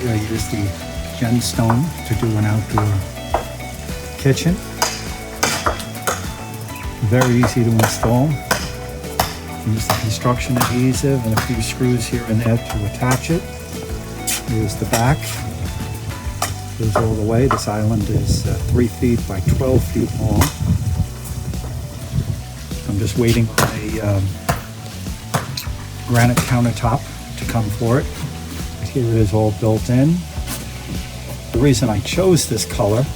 here I use the GenStone to do an outdoor kitchen. Very easy to install. Use the construction adhesive and a few screws here and there to attach it. Here's the back. Goes all the way. This island is 3 feet by 12 feet long. I'm just waiting on a granite countertop to come for it. Here it is all built in. The reason I chose this color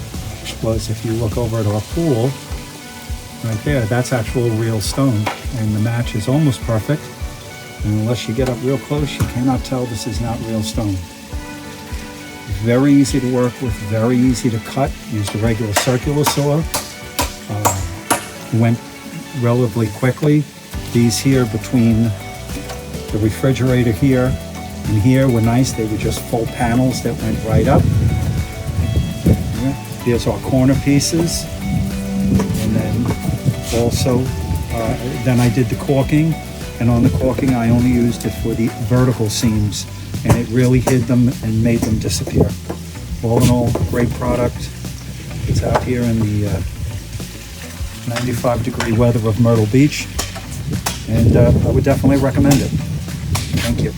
was, if you look over at our pool, right there, that's actual real stone, and the match is almost perfect. And unless you get up real close, you cannot tell this is not real stone. Very easy to work with, very easy to cut. Used a regular circular saw. Went relatively quickly. These here between the refrigerator here and here were nice. They were just full panels that went right up. Here's our corner pieces. And then also, then I did the caulking. And on the caulking, I only used it for the vertical seams. And it really hid them and made them disappear. All in all, great product. It's out here in the 95-degree weather of Myrtle Beach. And I would definitely recommend it. Thank you.